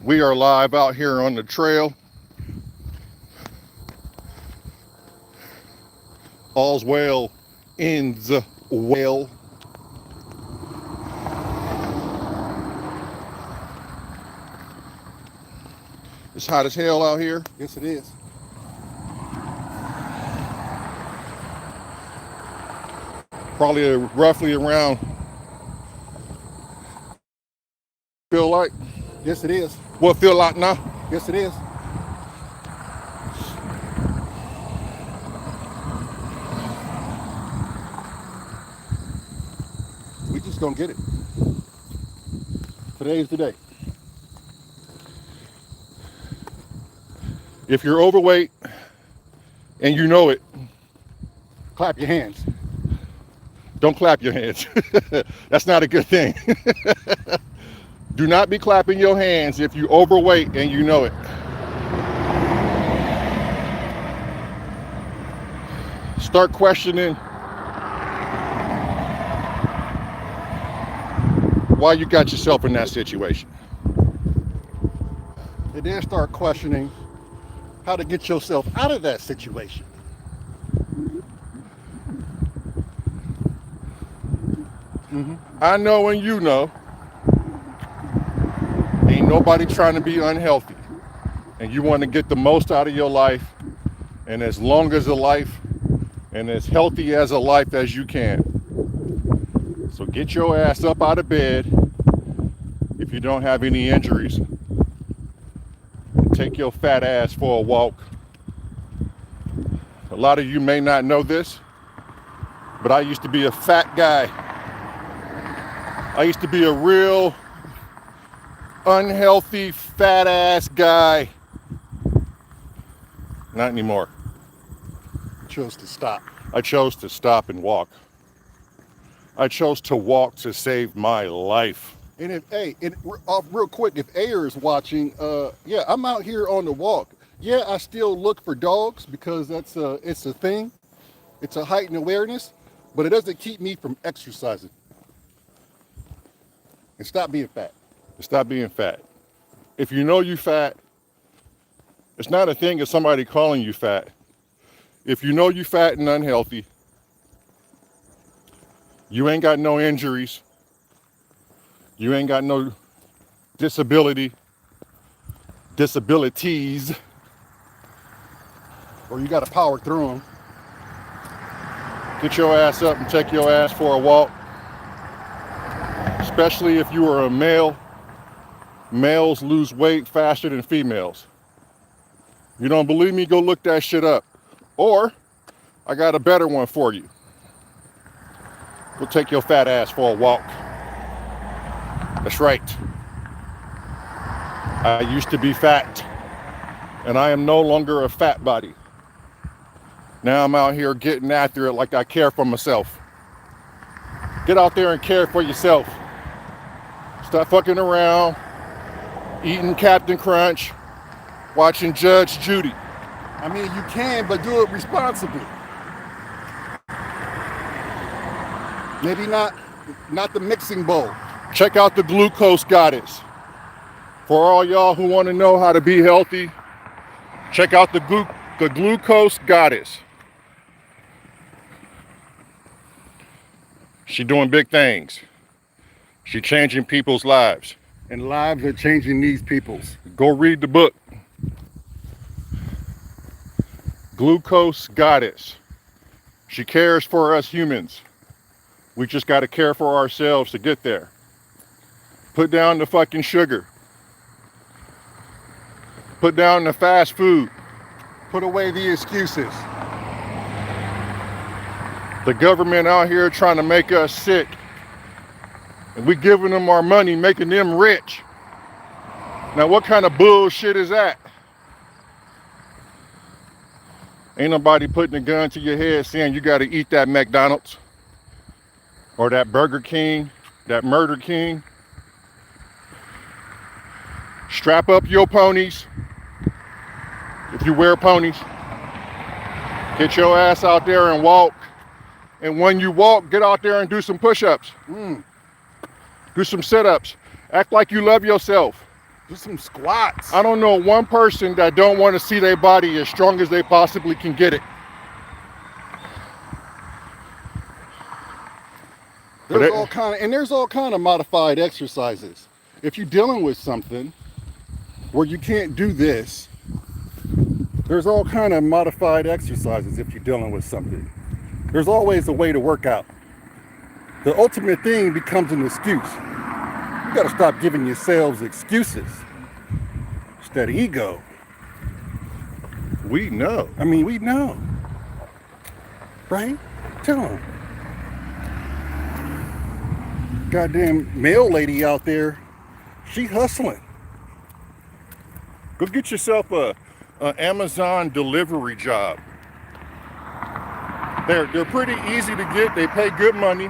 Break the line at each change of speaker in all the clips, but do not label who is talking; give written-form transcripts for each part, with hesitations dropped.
We are live out here on the trail. All's well ends well. It's hot as hell out here.
Yes, it is.
Probably roughly around, feel like?
Yes, it is.
What feel like now?
Yes, it is. We just gonna get it. Today's the day.
If you're overweight and you know it,
Clap your hands.
don't clap your hands. That's not a good thing. Do not be clapping your hands if you're overweight and you know it. Start questioning why you got yourself in that situation.
And then start questioning how to get yourself out of that situation.
I know and you know, ain't nobody trying to be unhealthy. And you want to get the most out of your life, and as long as a life, and as healthy as a life as you can. So get your ass up out of bed if you don't have any injuries. Take your fat ass for a walk. A lot of you may not know this, but I used to be a fat guy. I used to be a real unhealthy, fat ass guy. Not anymore.
Chose to stop.
I chose to stop and walk. I chose to walk to save my life.
And if real quick, if Ayer is watching, yeah, I'm out here on the walk. Yeah, I still look for dogs because it's a thing. It's a heightened awareness, but it doesn't keep me from exercising. And stop being fat.
Stop being fat. If you know you fat, it's not a thing of somebody calling you fat. If you know you fat and unhealthy, you ain't got no injuries, you ain't got no disabilities,
Or you got to power through them.
get your ass up and take your ass for a walk. Especially if you are a male. Males lose weight faster than females. You don't believe me? Go look that shit up. Or, I got a better one for you. Go take your fat ass for a walk. That's right. I used to be fat, and I am no longer a fat body. Now I'm out here getting after it like I care for myself. Get out there and care for yourself. Stop fucking around, eating Captain Crunch, watching Judge Judy.
I mean, you can, but do it responsibly. Maybe not the mixing bowl.
Check out the Glucose Goddess. For all y'all who want to know how to be healthy, check out the Glucose Goddess. She doing big things. She changing people's lives.
And lives are changing these people's.
Go read the book. Glucose Goddess. She cares for us humans. We just got to care for ourselves to get there. Put down the fucking sugar. Put down the fast food.
Put away the excuses.
The government out here trying to make us sick. And we giving them our money, making them rich. Now what kind of bullshit is that? Ain't nobody putting a gun to your head saying you got to eat that McDonald's or that Burger King, that Murder King. Strap up your ponies if you wear ponies. Get your ass out there and walk. And when you walk, get out there and do some push-ups. Do some sit-ups. Act like you love yourself.
Do some squats.
I don't know one person that don't want to see their body as strong as they possibly can get it.
There's all kind of modified exercises. If you're dealing with something where you can't do this, there's all kind of modified exercises if you're dealing with something. There's always a way to work out. The ultimate thing becomes an excuse. You got to stop giving yourselves excuses instead of ego.
We know.
I mean, we know. Right? Tell them. Goddamn mail lady out there, she hustling.
Go get yourself a Amazon delivery job. They're pretty easy to get. They pay good money.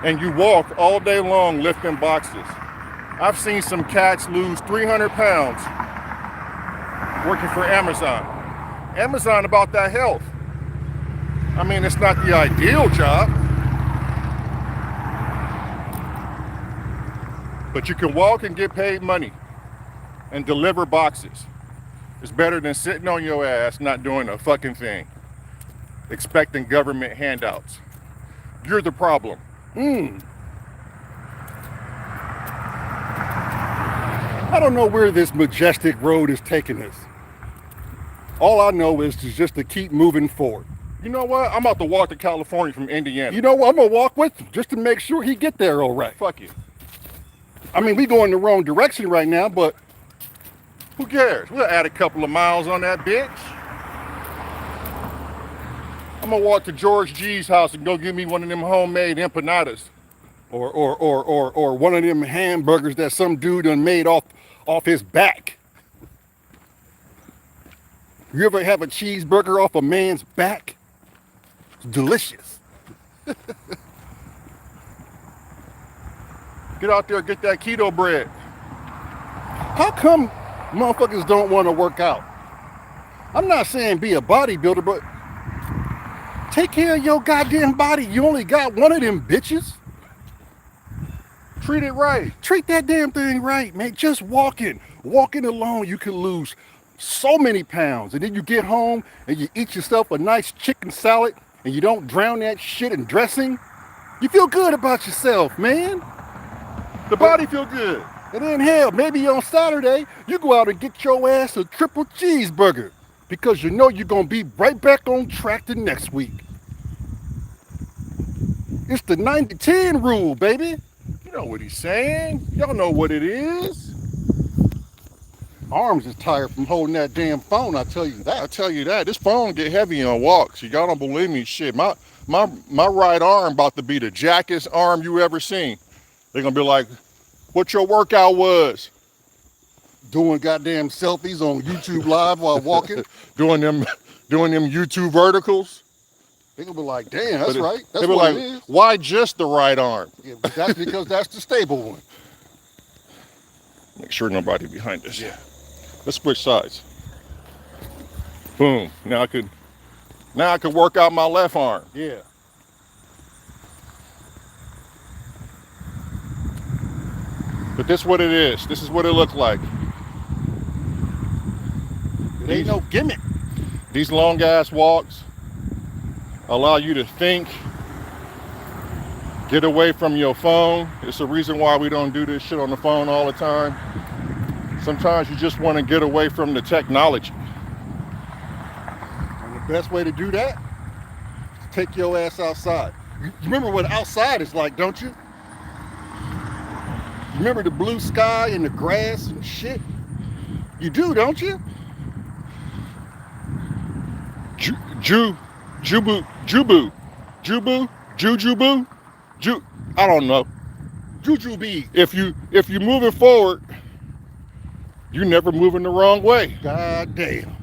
And you walk all day long lifting boxes. I've seen some cats lose 300 pounds working for Amazon. Amazon about that health. I mean, it's not the ideal job, but you can walk and get paid money and deliver boxes. It's better than sitting on your ass not doing a fucking thing, expecting government handouts. You're the problem.
I don't know where this majestic road is taking us. All I know is just to keep moving forward.
You know what? I'm about to walk to California from Indiana.
You know what? I'm gonna walk with him just to make sure he get there all right.
Fuck you.
I mean, we going the wrong direction right now, but
who cares? We'll add a couple of miles on that bitch. I'm gonna walk to George G's house and go get me one of them homemade empanadas.
Or one of them hamburgers that some dude done made off his back. You ever have a cheeseburger off a man's back? It's delicious.
Get out there, get that keto bread.
How come motherfuckers don't want to work out? I'm not saying be a bodybuilder, but take care of your goddamn body. You only got one of them bitches.
Treat it right.
Treat that damn thing right, man. Just walking alone, you can lose so many pounds. And then you get home and you eat yourself a nice chicken salad and you don't drown that shit in dressing. You feel good about yourself, man.
The body feel good.
And then hell, maybe on Saturday, you go out and get your ass a triple cheeseburger because you know you're going to be right back on track the next week. It's the 90-10 rule, baby.
You know what he's saying. Y'all know what it is.
Arms is tired from holding that damn phone, I tell you that.
I tell you that. This phone get heavy on walks. Y'all don't believe me. Shit, my right arm about to be the jackest arm you ever seen. They're gonna be like, what your workout was?
Doing goddamn selfies on YouTube Live while walking.
doing them YouTube verticals.
They're gonna be like, damn, that's right. That's
they be
what
like,
it is.
Why just the right arm?
Yeah, but that's because that's the stable one.
Make sure nobody behind us.
Yeah.
Let's switch sides. Boom. Now I could work out my left arm.
Yeah.
But this is what it is. This is what it looked like.
It ain't no gimmick.
These long ass walks allow you to think, get away from your phone. It's the reason why we don't do this shit on the phone all the time. Sometimes you just want to get away from the technology.
And the best way to do that is take your ass outside. You remember what outside is like, don't you? You remember the blue sky and the grass and shit? You do, don't you?
I don't know.
Jujube.
If you moving forward, you never moving the wrong way.
God damn.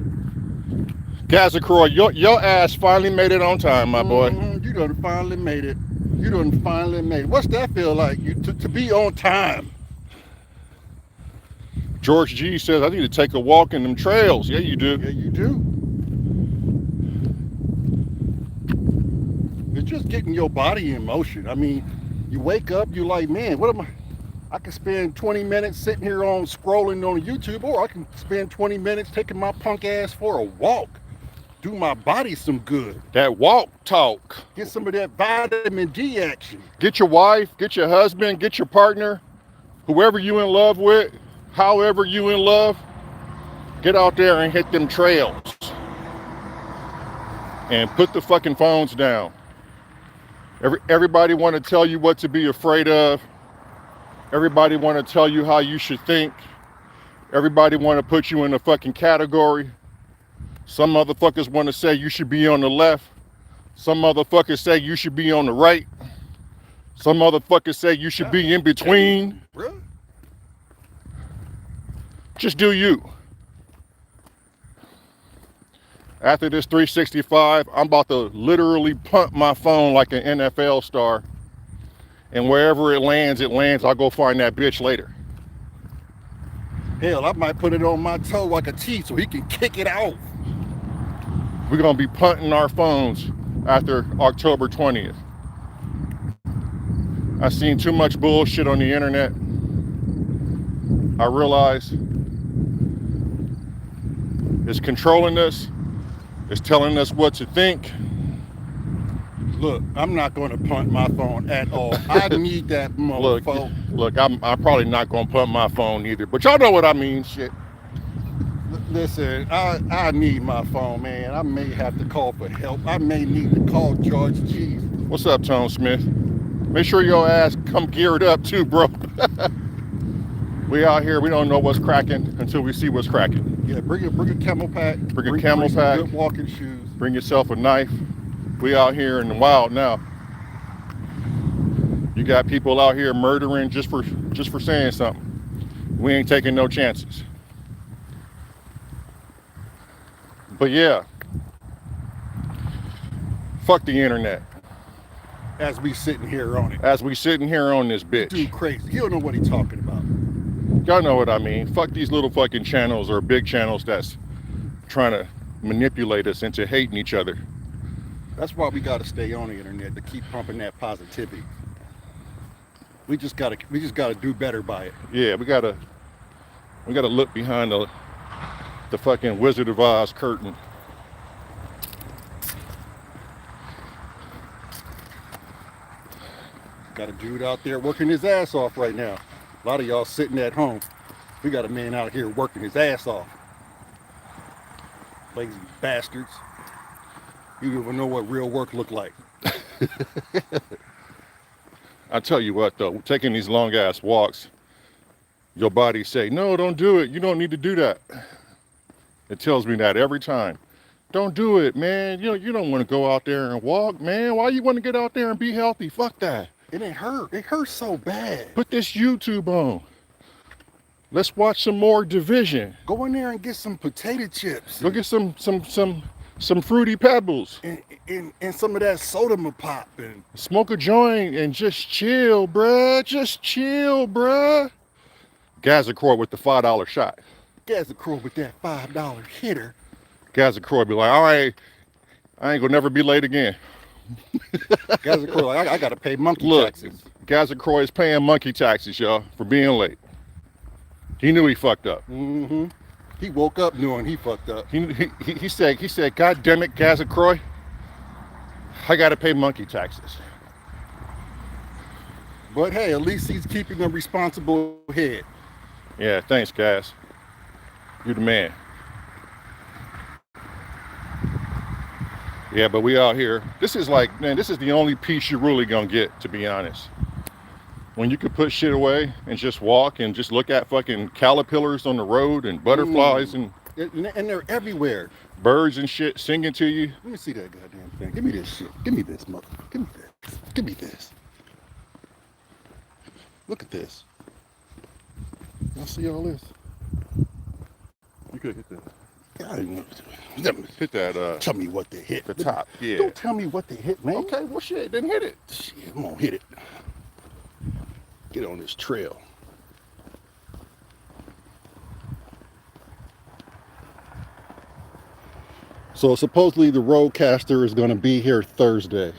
Gazakroy, your ass finally made it on time, my boy.
You done finally made it. You done finally made it. What's that feel like? To be on time?
George G says, I need to take a walk in them trails. Yeah, you do.
Yeah, you do. It's just getting your body in motion. I mean, you wake up, you're like, man, what am I? I can spend 20 minutes sitting here on scrolling on YouTube, or I can spend 20 minutes taking my punk ass for a walk. Do my body some good.
That walk talk.
Get some of that vitamin D action.
Get your wife, get your husband, get your partner, whoever you in love with, however you in love, get out there and hit them trails. And put the fucking phones down. Everybody want to tell you what to be afraid of. Everybody want to tell you how you should think. Everybody want to put you in a fucking category. Some motherfuckers want to say you should be on the left. Some motherfuckers say you should be on the right. Some motherfuckers say you should be in between.
Really?
Just do you. After this 365, I'm about to literally punt my phone like an NFL star. And wherever it lands, I'll go find that bitch later.
Hell, I might put it on my toe like a T so he can kick it off.
We're gonna be punting our phones after October 20th. I've seen too much bullshit on the internet. I realize it's controlling us. It's telling us what to think.
Look, I'm not going to punt my phone at all. I need that motherfucker.
Look, I'm probably not going to punt my phone either, but y'all know what I mean, shit.
Listen, I need my phone, man. I may have to call for help. I may need to call George G.
What's up, Tone Smith? Make sure your ass come geared up too, bro. We out here, we don't know what's cracking until we see what's cracking.
Yeah, bring a camel pack.
Bring a camel pack.
Good walking shoes.
Bring yourself a knife. We out here in the wild now. You got people out here murdering just for saying something. We ain't taking no chances. But yeah, fuck the internet.
As we sitting here on it.
As we sitting here on this bitch.
Dude crazy. He don't know what he's talking about.
Y'all know what I mean. Fuck these little fucking channels or big channels that's trying to manipulate us into hating each other.
That's why we got to stay on the internet, to keep pumping that positivity. We just gotta do better by it.
Yeah, we gotta look behind the fucking Wizard of Oz curtain.
Got a dude out there working his ass off right now. A lot of y'all sitting at home. We got a man out here working his ass off. Lazy bastards. You don't even know what real work look like.
I tell you what though, taking these long ass walks, your body say, no, don't do it. You don't need to do that. It tells me that every time. Don't do it, man. You don't want to go out there and walk, man. Why you want to get out there and be healthy? Fuck that.
It ain't hurt. It hurts so bad.
Put this YouTube on. Let's watch some more Division.
Go in there and get some potato chips.
Go get some Fruity Pebbles.
And some of that soda pop. And
smoke a joint and just chill, bruh. Just chill, bruh. Gazacroy with the $5 shot.
Gazacroy with that $5 hitter.
Gazacroy be like, all right, I ain't gonna never be late again.
Gazacroy like, I gotta pay monkey taxes.
Gazacroy is paying monkey taxes, y'all, for being late. He knew he fucked up.
Mm-hmm. He woke up knowing he fucked up.
He said, God damn it, Gazacroy, I gotta pay monkey taxes.
But hey, at least he's keeping a responsible head.
Yeah, thanks, Gaz. You're the man. Yeah, but we out here. This is like, man, this is the only peace you're really gonna get, to be honest. When you could put shit away and just walk and just look at fucking caterpillars on the road and butterflies and
they're everywhere.
Birds and shit singing to you.
Let me see that goddamn thing. Give me this shit. Give me this, mother. Give me this. Give me this. Look at this. Y'all see all this?
You could hit that.
Yeah, I didn't know.
Hit that.
Tell me what they hit.
The top. Yeah.
Don't tell me what they hit, man.
Okay, well shit, then hit it.
Shit, I'm gonna hit it. Get on this trail. So supposedly the roadcaster is going to be here Thursday.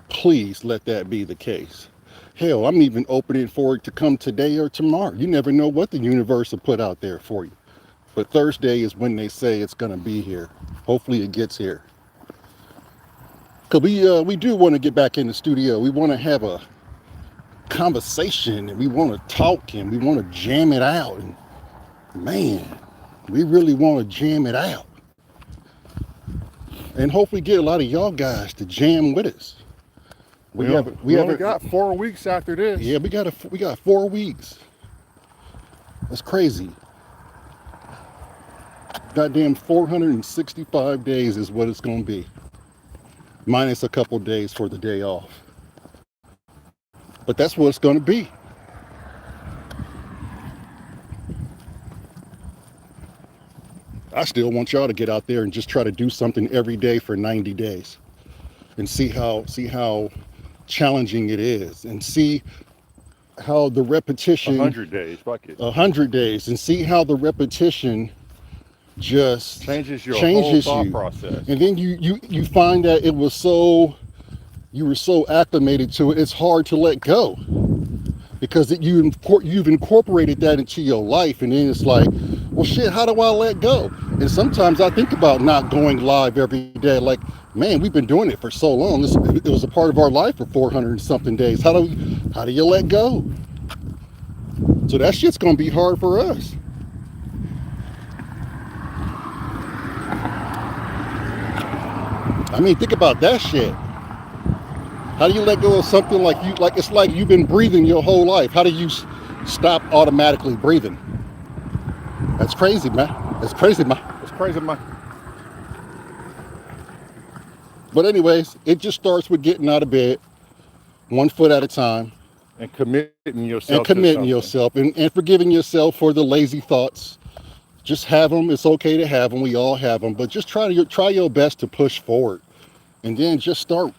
Please let that be the case. Hell, I'm even opening for it to come today or tomorrow. You never know what the universe will put out there for you. But Thursday is when they say it's gonna be here. Hopefully it gets here. Cause we do want to get back in the studio. We want to have a conversation and we want to talk and we want to jam it out. And man, we really want to jam it out. And hopefully get a lot of y'all guys to jam with us.
We only got 4 weeks after this.
Yeah, we got 4 weeks. That's crazy. Goddamn 465 days is what it's gonna be. Minus a couple days for the day off. But that's what it's gonna be. I still want y'all to get out there and just try to do something every day for 90 days and see how challenging it is, and see how the repetition
100 days, fuck it.
100 days, and see how the repetition just
changes your whole thought process.
And then you find that you were so acclimated to it, it's hard to let go, because you've incorporated that into your life. And then it's like, well shit, how do I let go? And sometimes I think about not going live every day. Like, man, we've been doing it for so long. It was a part of our life for 400 and something days. How do you let go? So that shit's gonna be hard for us. I mean, think about that shit. How do you let go of something like it's like you've been breathing your whole life? How do you stop automatically breathing? That's crazy, man. That's crazy, man.
It's crazy, man.
But anyways, it just starts with getting out of bed, 1 foot at a time.
And committing yourself.
And forgiving yourself for the lazy thoughts. Just have them. It's okay to have them. We all have them. But just try your best to push forward. And then just start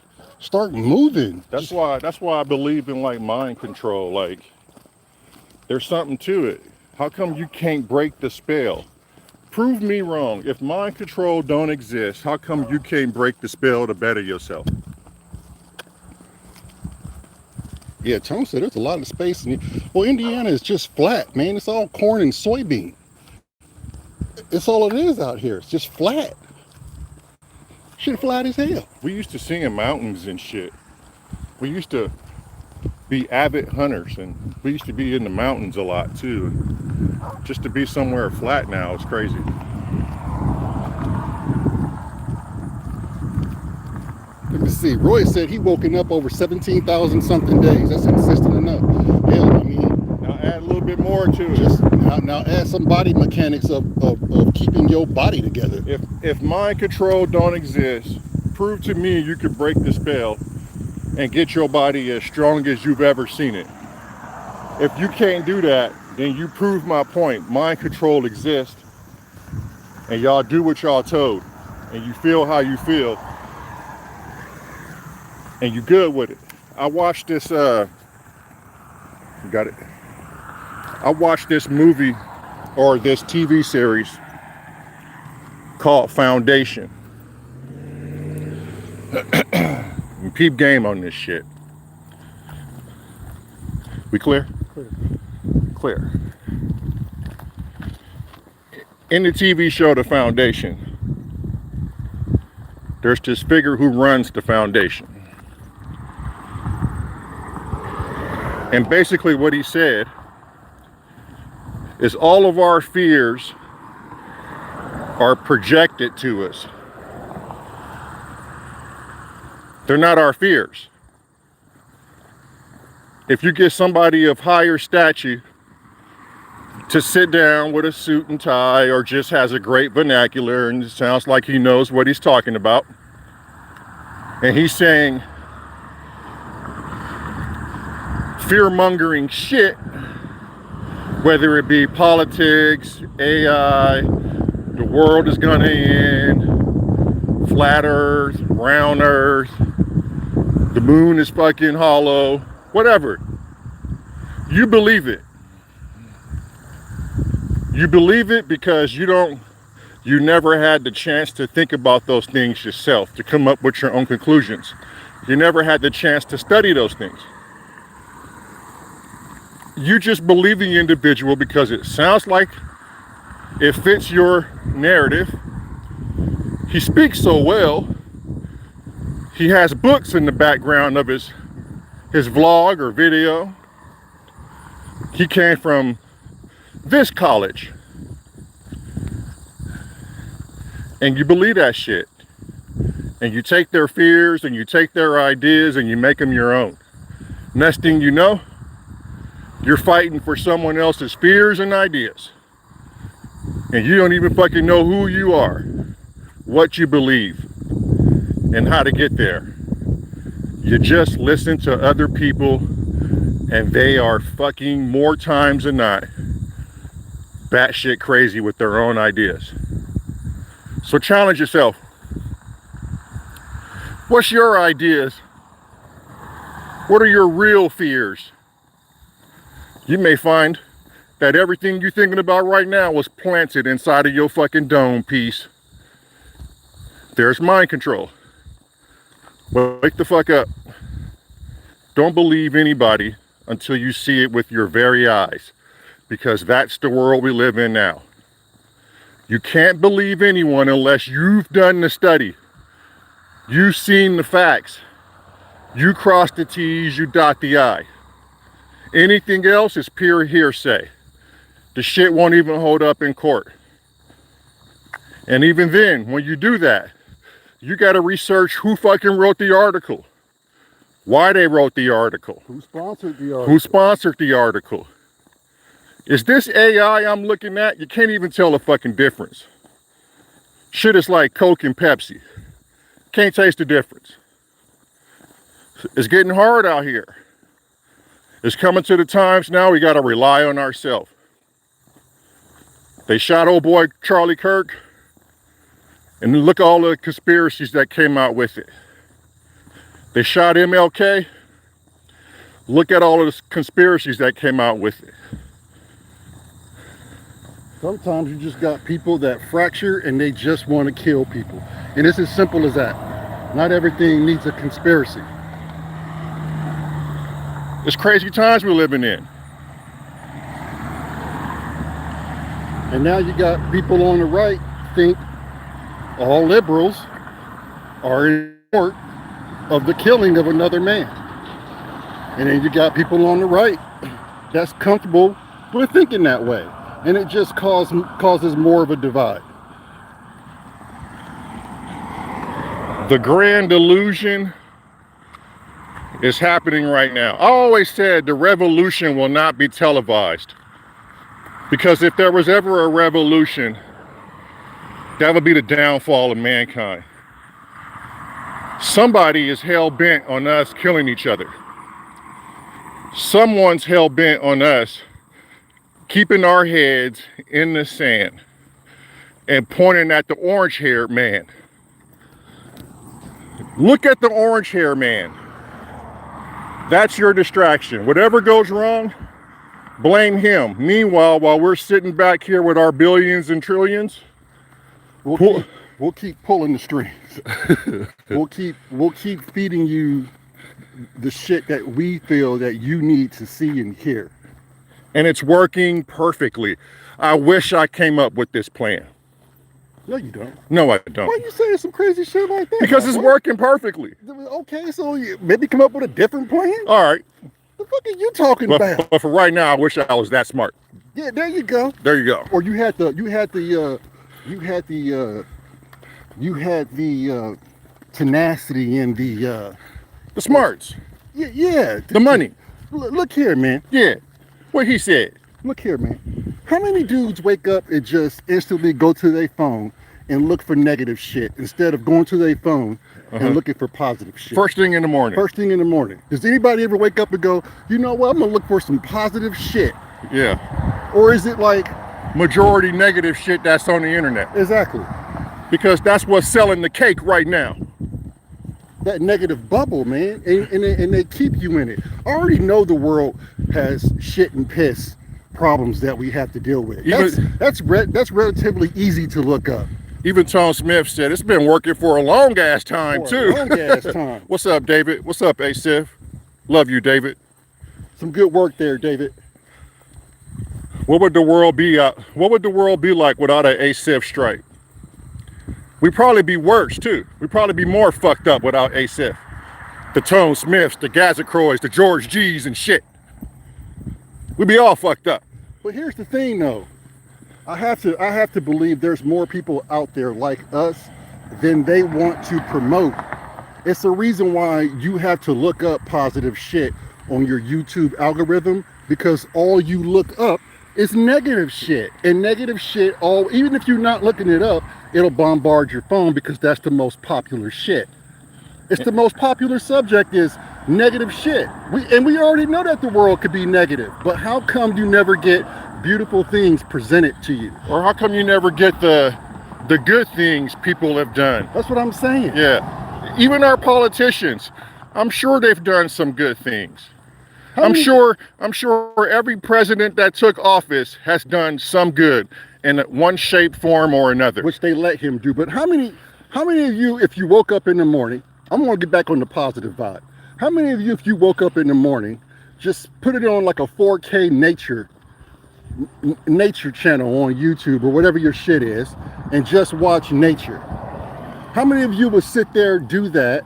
moving.
That's why I believe in like mind control. Like, there's something to it. How come you can't break the spell? Prove me wrong. If mind control don't exist, how come you can't break the spell to better yourself?
Yeah, Tone said there's a lot of space in it. Well, Indiana is just flat, man. It's all corn and soybean. It's all it is out here. It's just flat. Shit flat as hell.
We used to see in mountains and shit. We used to be avid hunters, and we used to be in the mountains a lot too. Just to be somewhere flat now is crazy.
Let me see. Roy said he woken up over 17,000 something days. That's consistent enough. Hell, I mean,
now add a little bit more to it.
Just now add some body mechanics of keeping your body together.
If mind control don't exist, prove to me you could break the spell and get your body as strong as you've ever seen it. If you can't do that, then you prove my point. Mind control exists, and y'all do what y'all told, and you feel how you feel, and you good with it. I watched this I watched this movie, or this TV series called Foundation. And peep game on this shit. We clear? Clear. In the TV show The Foundation, there's this figure who runs the foundation. And basically what he said is all of our fears are projected to us. They're not our fears. If you get somebody of higher stature to sit down with a suit and tie, or just has a great vernacular and it sounds like he knows what he's talking about, and he's saying fear-mongering shit, whether it be politics, AI, the world is gonna end, flat earth, round earth, the moon is fucking hollow, whatever. You believe it. You believe it because you never had the chance to think about those things yourself, to come up with your own conclusions. You never had the chance to study those things. you just believe the individual because it sounds like it fits your narrative. He speaks so well. He has books in the background of his vlog or video. He came from this college. And you believe that shit. And you take their fears and you take their ideas and you make them your own. Next thing you know, you're fighting for someone else's fears and ideas. And you don't even fucking know who you are, what you believe, and how to get there. You just listen to other people, and they are fucking more times than not batshit crazy with their own ideas. So challenge yourself. What's your ideas? What are your real fears? You may find that everything you're thinking about right now was planted inside of your fucking dome piece. There's mind control. Wake the fuck up. Don't believe anybody until you see it with your very eyes, because that's the world we live in now. You can't believe anyone unless you've done the study. You've seen the facts. You cross the T's, you dot the I. Anything else is pure hearsay. The shit won't even hold up in court. And even then, when you do that, you gotta research who fucking wrote the article, why they wrote the article,
Who sponsored the article?
who sponsored the article. Is this AI I'm looking at? You can't even tell the fucking difference. Shit is like Coke and Pepsi. Can't taste the difference. It's getting hard out here. It's coming to the times now we gotta rely on ourselves. They shot old boy Charlie Kirk, and look at all the conspiracies that came out with it. They shot MLK. Look at all of the conspiracies that came out with it.
Sometimes you just got people that fracture and they just want to kill people. And it's as simple as that. Not everything needs a conspiracy.
It's crazy times we're living in.
And now you got people on the right think all liberals are in support of the killing of another man. And then you got people on the right that's comfortable with thinking that way. And it just causes more of a divide.
The grand illusion is happening right now. I always said the revolution will not be televised, because if there was ever a revolution, that would be the downfall of mankind. Somebody is hell-bent on us killing each other. Someone's hell-bent on us keeping our heads in the sand and pointing at the orange-haired man. Look at the orange-haired man. That's your distraction. Whatever goes wrong, blame him. Meanwhile, while we're sitting back here with our billions and trillions,
We'll keep pulling the strings. we'll keep feeding you the shit that we feel that you need to see and hear.
and it's working perfectly. I wish I came up with this plan.
No, you don't.
No, I don't.
Why are you saying some crazy shit like that?
Because it's working perfectly.
Okay, so you maybe come up with a different plan?
All right.
The fuck are you talking about?
But for right now, I wish I was that smart.
Yeah, there you go.
There you go.
Or you had the tenacity and
The smarts.
yeah.
The money.
Look here, man.
Yeah. What he said.
Look here, man. How many dudes wake up and just instantly go to their phone and look for negative shit instead of going to their phone and looking for positive shit?
First thing in the morning.
First thing in the morning. Does anybody ever wake up and go, you know what, I'm gonna look for some positive shit?
Yeah.
Or is it like
Majority negative shit that's on the internet.
exactly
Because that's what's selling the cake right now.
that negative bubble, man, and they keep you in it? I already know the world has shit and piss problems that we have to deal with. That's relatively easy to look up.
Even Tom Smith said it's been working for a long ass time
For
too.
a long ass time.
What's up, David? What's up, Asif? Love you, David.
Some good work there, David.
What would the world be? What would the world be like without an ASIF strike? We'd probably be worse too. We'd probably be more fucked up without ASIF. The Tone Smiths, the Gazakroys, the George G's and shit. We'd be all fucked up.
But here's the thing, though. I have to believe there's more people out there like us than they want to promote. It's the reason why you have to look up positive shit on your YouTube algorithm, because all you look up is negative shit. And negative shit, even if you're not looking it up, it'll bombard your phone because that's the most popular shit. It's the most popular subject is negative shit. We already know that the world could be negative, but how come you never get beautiful things presented to you?
Or how come you never get the good things people have done?
That's what I'm saying.
Yeah. Even our politicians, I'm sure they've done some good things. I'm sure every president that took office has done some good in one shape, form, or another.
Which they let him do. But how many of you, if you woke up in the morning, I'm gonna get back on the positive vibe. How many of you, if you woke up in the morning, just put it on like a 4K nature channel on YouTube or whatever your shit is, and just watch nature? How many of you would sit there, do that,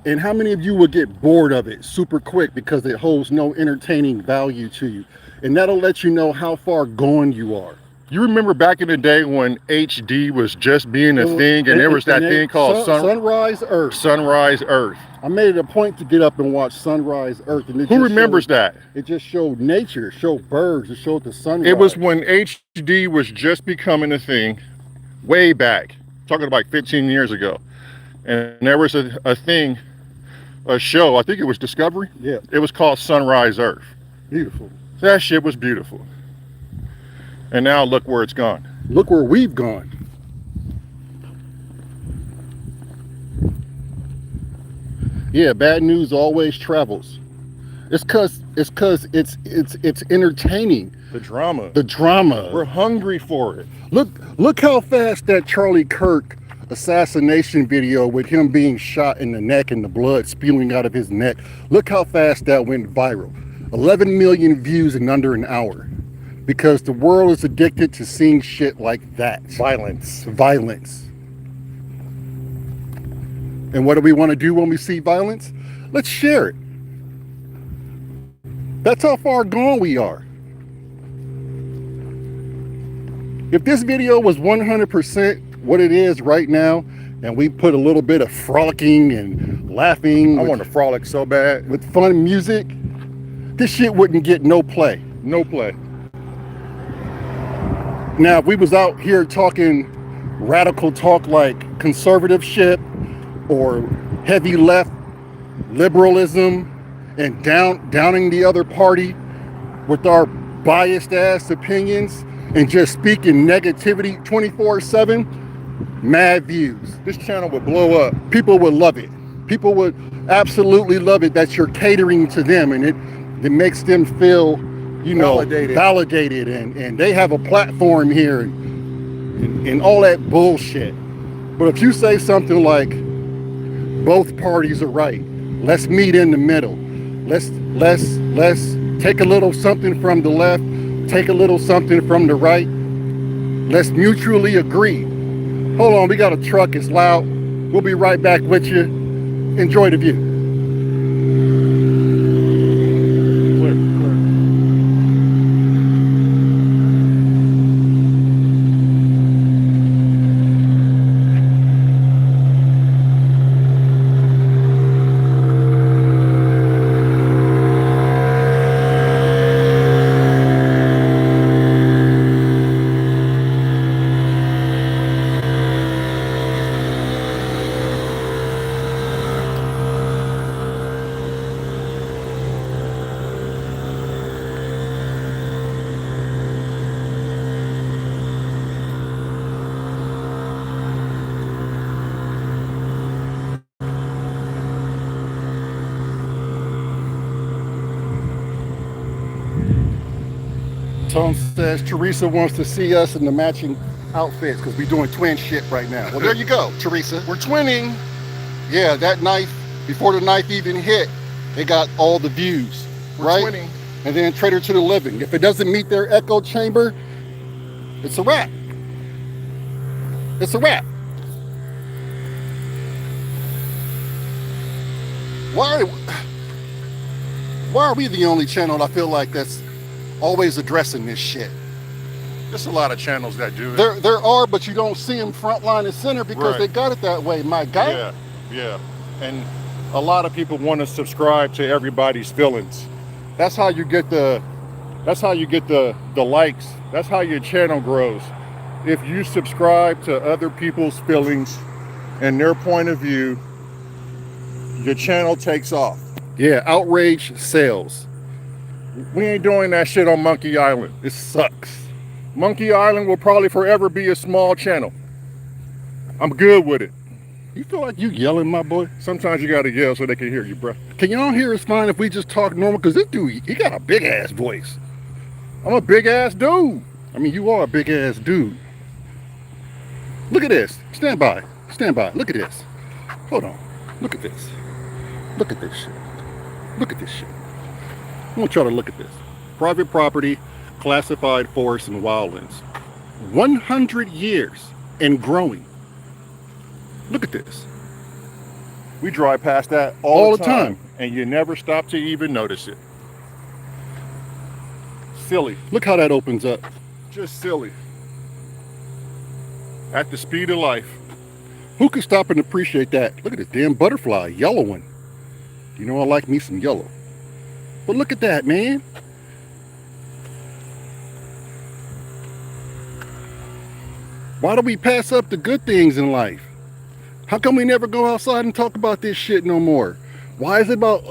and how many of you would get bored of it super quick because it holds no entertaining value to you? And that'll let you know how far gone you are.
You remember back in the day when HD was just being a thing, and there was that thing called
Sunrise Earth.
Sunrise Earth.
I made it a point to get up and watch Sunrise Earth. And
who remembers that?
It just showed nature, it showed birds, it showed the sunrise.
It was when HD was just becoming a thing, way back, talking about 15 years ago. And there was a show, I think it was Discovery.
Yeah.
It was called Sunrise Earth.
Beautiful.
That shit was beautiful. And now look where it's gone.
Look where we've gone. Yeah, bad news always travels. It's cause it's entertaining.
The drama.
The drama.
We're hungry for it.
Look how fast that Charlie Kirk assassination video with him being shot in the neck and the blood spewing out of his neck. Look how fast that went viral. 11 million views in under an hour. Because the world is addicted to seeing shit like that.
Violence.
And what do we want to do when we see violence? Let's share it. That's how far gone we are. If this video was 100% what it is right now, and we put a little bit of frolicking and laughing.
I want to frolic so bad.
With fun music, this shit wouldn't get no play.
No play.
Now, if we was out here talking radical talk like conservative shit or heavy left liberalism and downing the other party with our biased ass opinions and just speaking negativity 24/7, mad views.
This channel would blow up.
People would love it. People would absolutely love it that you're catering to them, and it makes them feel, you know, validated and they have a platform here and all that bullshit. But if you say something like, both parties are right, let's meet in the middle, let's take a little something from the left, take a little something from the right, let's mutually agree. Hold on, we got a truck, it's loud. We'll be right back with you. Enjoy the view. Tone says Teresa wants to see us in the matching outfits because we're doing twin shit right now. Well, there you go, Teresa. We're twinning. Yeah, that knife, before the knife even hit, it got all the views,
We're
right?
twinning.
and then Traitor to the Living. If it doesn't meet their echo chamber, it's a wrap. It's a wrap. Why are we the only channel I feel like that's always addressing this shit?
There's a lot of channels that do it.
There are, but you don't see them front line and center because
Right.
they got it that way, my guy.
Yeah, yeah. And a lot of people want to subscribe to everybody's feelings. That's how you get the likes. That's how your channel grows. If you subscribe to other people's feelings and their point of view, your channel takes off.
Yeah, outrage sells.
We ain't doing that shit on Monkey Island. It sucks. Monkey Island will probably forever be a small channel. I'm good with it.
You feel like you yelling, my boy?
Sometimes you gotta yell so they can hear you, bro.
Can y'all hear us fine if we just talk normal? Because this dude, he got a big ass voice.
I'm a big ass dude.
I mean, you are a big ass dude. Look at this. Stand by. Stand by. Look at this. Hold on. Look at this. Look at this shit. Look at this shit. I want y'all to look at this. Private property, classified forests and wildlands. 100 years and growing. Look at this.
We drive past that all the time, and you never stop to even notice it. Silly.
Look how that opens up.
Just silly. At the speed of life.
Who could stop and appreciate that? Look at this damn butterfly, yellow one. You know I like me some yellow. But look at that, man. Why do we pass up the good things in life? How come we never go outside and talk about this shit no more? Why is it about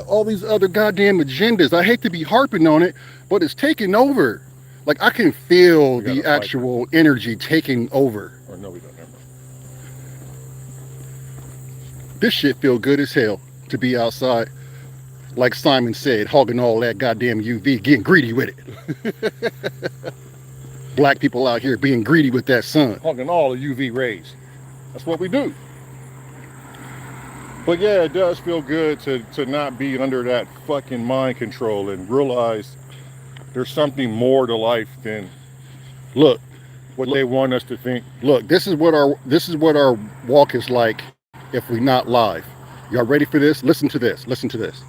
all these other goddamn agendas? I hate to be harping on it, but it's taking over. Like, I can feel the actual energy taking over.
Or no, we don't. Never.
This shit feel good as hell to be outside. Like Simon said, hogging all that goddamn UV, getting greedy with it. Black people out here being greedy with that sun.
Hogging all the UV rays. That's what we do. But yeah, it does feel good to not be under that fucking mind control and realize there's something more to life than
what
they want us to think.
Look, this is what our walk is like if we're not live. Y'all ready for this? Listen to this. Listen to this.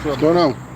What's going on?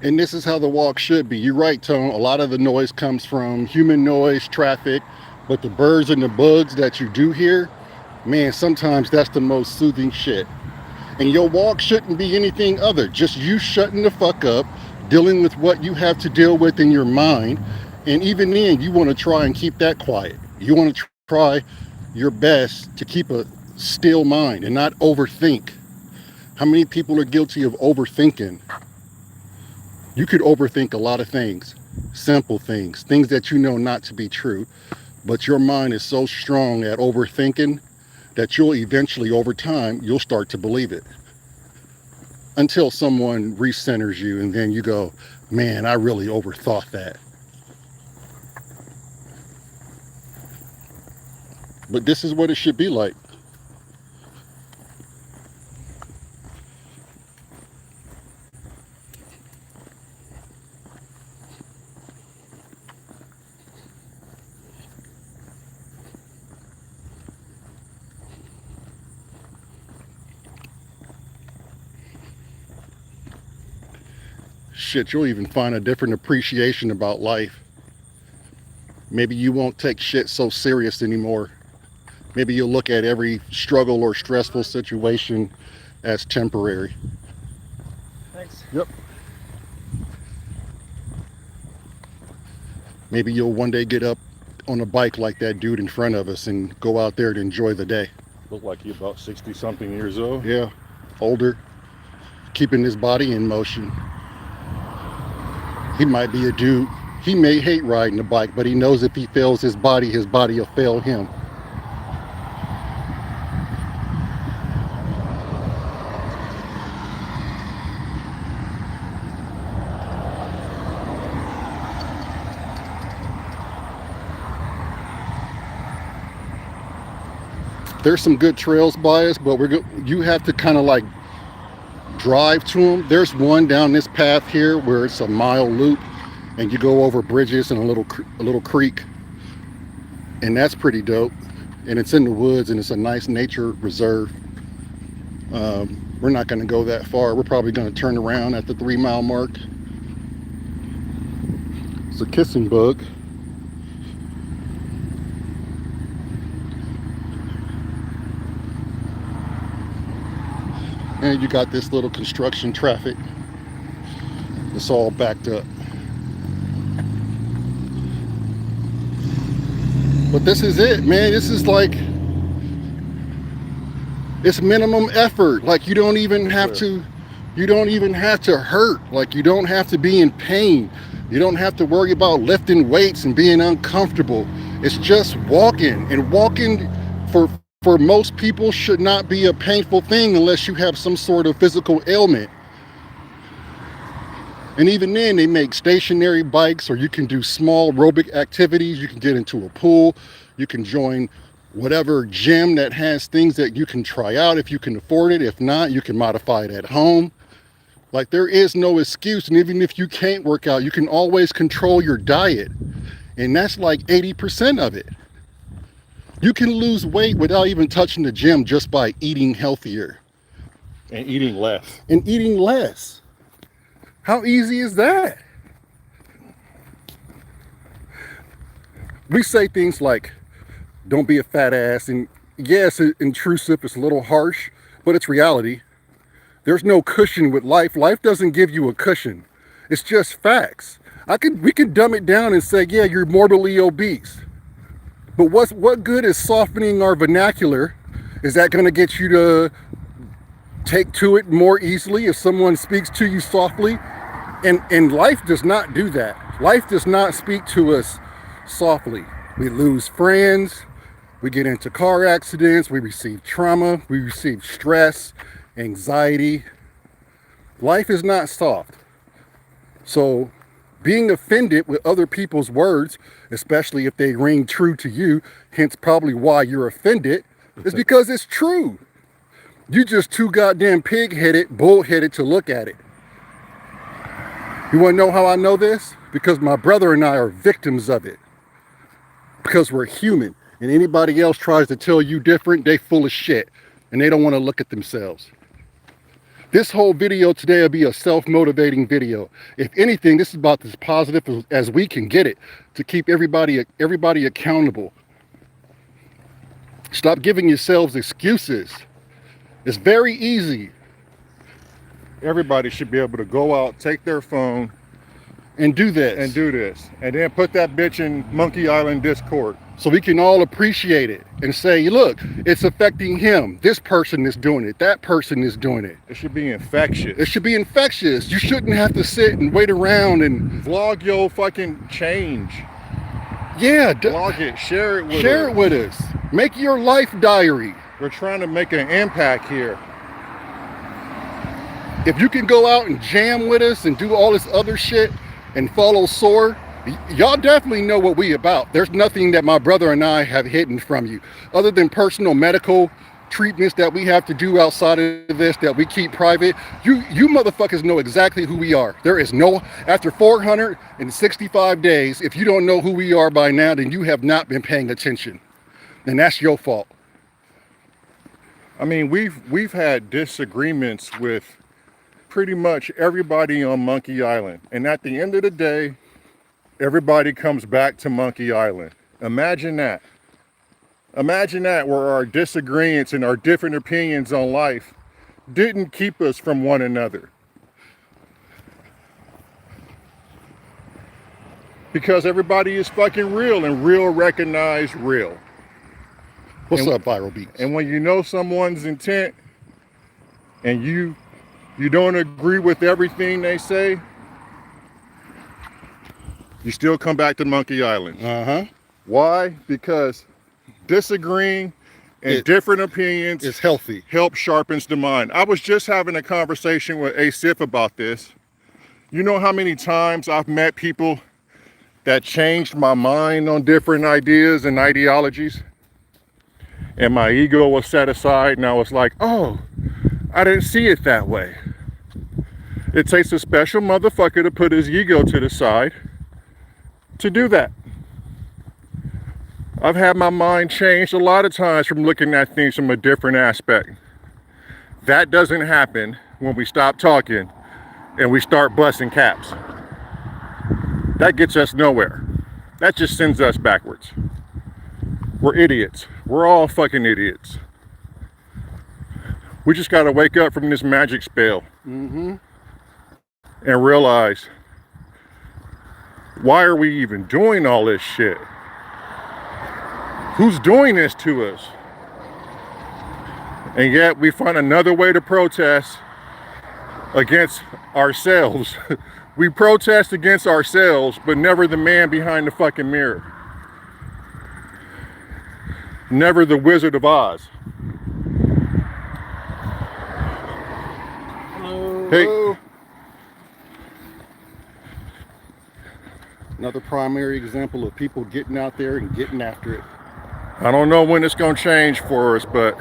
And this is how the walk should be. You're right, Tone. A lot of the noise comes from human noise, traffic, but the birds and the bugs that you do hear, man, sometimes that's the most soothing shit. And your walk shouldn't be anything other. Just you shutting the fuck up, dealing with what you have to deal with in your mind. And even then, you want to try and keep that quiet. You want to try your best to keep a still mind and not overthink. How many people are guilty of overthinking? You could overthink a lot of things, simple things, things that you know not to be true, but your mind is so strong at overthinking that you'll eventually, over time, you'll start to believe it. Until someone recenters you and then you go, man, I really overthought that. But this is what it should be like. Shit, you'll even find a different appreciation about life. Maybe you won't take shit so serious anymore. Maybe you'll look at every struggle or stressful situation as temporary.
Thanks.
Yep. Maybe you'll one day get up on a bike like that dude in front of us and go out there to enjoy the day.
Look like you're about 60 something years old.
Yeah, older, keeping his body in motion. He might be a dude, he may hate riding a bike, but he knows if he fails his body will fail him. There's some good trails by us, but you have to kind of like drive to them. There's one down this path here where it's a mile loop and you go over bridges and a little creek, and that's pretty dope. And it's in the woods and it's a nice nature reserve. We're not going to go that far. We're probably going to turn around at the 3 mile mark. It's a kissing bug. And you got this little construction traffic. It's all backed up. But this is it, man. This is like, it's minimum effort. Like you don't even have to hurt. Like you don't have to be in pain. You don't have to worry about lifting weights and being uncomfortable. It's just walking, and walking for most people should not be a painful thing unless you have some sort of physical ailment. And even then, they make stationary bikes, or you can do small aerobic activities. You can get into a pool. You can join whatever gym that has things that you can try out if you can afford it. If not, you can modify it at home. Like there is no excuse. And even if you can't work out, you can always control your diet. And that's like 80% of it. You can lose weight without even touching the gym just by eating healthier.
And eating less.
And eating less. How easy is that? We say things like, don't be a fat ass. And yes, it's intrusive, it's a little harsh, but it's reality. There's no cushion with life. Life doesn't give you a cushion. It's just facts. We could dumb it down and say, yeah, you're morbidly obese. But what good is softening our vernacular? Is that going to get you to take to it more easily if someone speaks to you softly? And life does not do that. Life does not speak to us softly. We lose friends, we get into car accidents, we receive trauma, we receive stress, anxiety. Life is not soft. So being offended with other people's words, especially if they ring true to you, hence probably why you're offended, is because it's true. You just too goddamn pig-headed, bull-headed to look at it. You want to know how I know this? Because my brother and I are victims of it. Because we're human. And anybody else tries to tell you different, they full of shit. And they don't want to look at themselves. This whole video today will be a self-motivating video. If anything, this is about as positive as we can get it to keep everybody accountable. Stop giving yourselves excuses. It's very easy.
Everybody should be able to go out, take their phone,
And do this.
and then put that bitch in Monkey Island Discord.
So we can all appreciate it and say, look, it's affecting him. This person is doing it. That person is doing it.
It should be infectious.
It should be infectious. You shouldn't have to sit and wait around and
Vlog your fucking change.
yeah,
Vlog it, share it with
share it with us. Make your life diary.
We're trying to make an impact here.
If you can go out and jam with us and do all this other shit and follow S.O.R, y'all definitely know what we about. There's nothing that my brother and I have hidden from you other than personal medical treatments that we have to do outside of this that we keep private. You motherfuckers know exactly who we are. There is no, after 465 days, if you don't know who we are by now, then you have not been paying attention. And that's your fault.
I mean, we've had disagreements with pretty much everybody on Monkey Island. And at the end of the day, everybody comes back to Monkey Island. Imagine that. Imagine that, where our disagreements and our different opinions on life didn't keep us from one another. Because everybody is fucking real, and real recognize real.
What's up, Viral Beats?
And when you know someone's intent and you don't agree with everything they say, you still come back to Monkey Island. Why? Because disagreeing and different opinions
It's healthy.
help sharpens the mind. I was just having a conversation with Asif about this. You know how many times I've met people that changed my mind on different ideas and ideologies? And my ego was set aside and I was like, oh, I didn't see it that way. It takes a special motherfucker to put his ego to the side to do that. I've had my mind changed a lot of times from looking at things from a different aspect. That doesn't happen when we stop talking and we start busting caps. That gets us nowhere. That just sends us backwards. We're idiots. We're all fucking idiots. We just gotta wake up from this magic spell and realize, why are we even doing all this shit? Who's doing this to us? And yet we find another way to protest against ourselves. We protest against ourselves, but never the man behind the fucking mirror. Never the Wizard of Oz.
Hello.
Hey.
Another primary example of people getting out there and getting after it.
I don't know when it's gonna change for us, but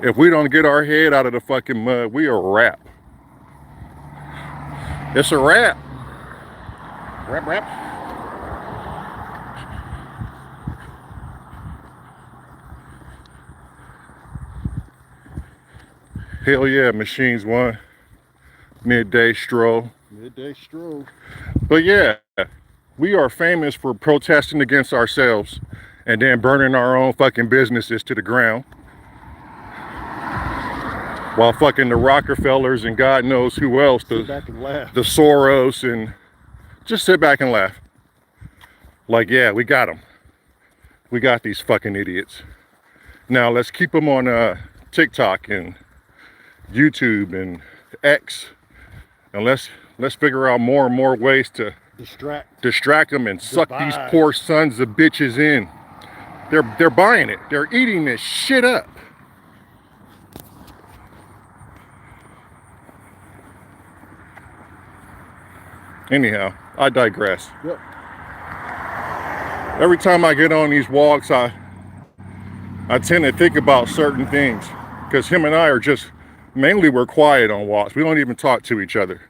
if we don't get our head out of the fucking mud, we are a wrap. It's a wrap.
Rap.
Hell yeah, Machines won. Midday stroll.
Midday stroll.
But yeah, we are famous for protesting against ourselves and then burning our own fucking businesses to the ground. While fucking the Rockefellers and God knows who else,
Sit back and laugh.
the Soros, and just sit back and laugh. Like, yeah, we got them. We got these fucking idiots. Now let's keep them on TikTok and YouTube and X, and let's figure out more and more ways to distract them and suck these poor sons of bitches in. They're buying it. They're eating this shit up. Anyhow, I digress.
Yep.
Every time I get on these walks, I tend to think about certain things, because him and I are just, mainly we're quiet on walks. We don't even talk to each other.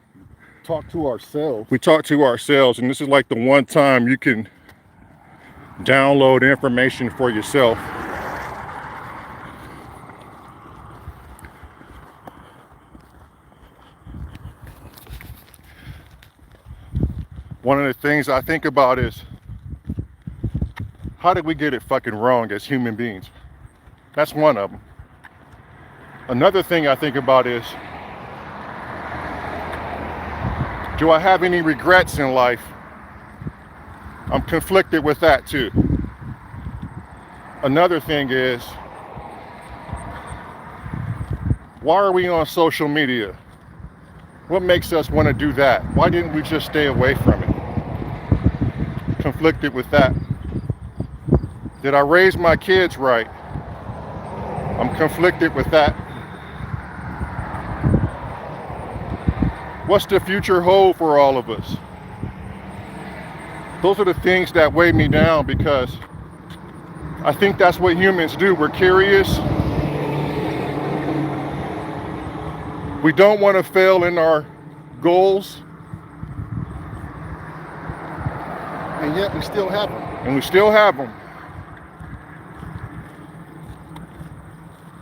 Talk to ourselves.
We talk to ourselves, and this is like the one time you can download information for yourself. One of the things I think about is, how did we get it fucking wrong as human beings? That's one of them. Another thing I think about is, do I have any regrets in life? I'm conflicted with that too. Another thing is, why are we on social media? What makes us want to do that? Why didn't we just stay away from it? Conflicted with that. Did I raise my kids right? I'm conflicted with that. What's the future hold for all of us? Those are the things that weigh me down, because I think that's what humans do. We're curious. We don't want to fail in our goals.
And yet we still have them.
And we still have them.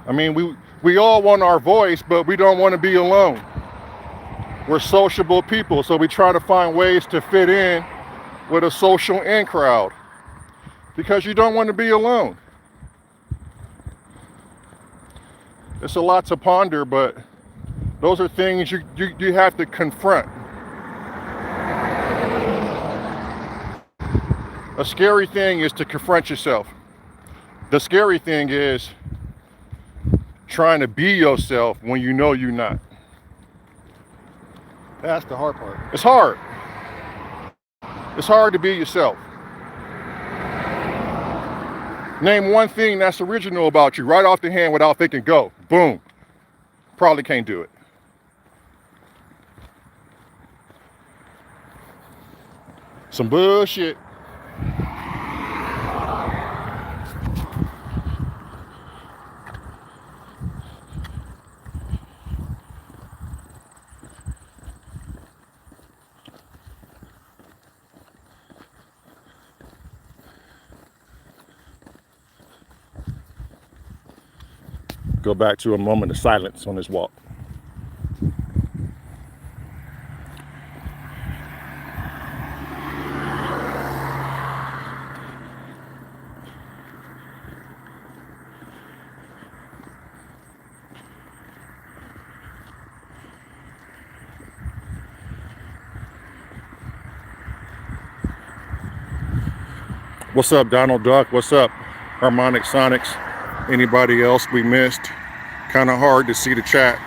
I mean, we all want our voice, but we don't want to be alone. We're sociable people, so we try to find ways to fit in with a social in crowd, because you don't want to be alone. It's a lot to ponder, but those are things you have to confront. A scary thing is to confront yourself. The scary thing is trying to be yourself when you know you're not.
That's the hard part.
It's hard. It's hard to be yourself. Name one thing that's original about you right off the hand without thinking, go, boom. Probably can't do it. Some bullshit. Go back to a moment of silence on this walk. What's up, Donald Duck? What's up, Harmonic Sonics? Anybody else we missed? Kind of hard to see the chat.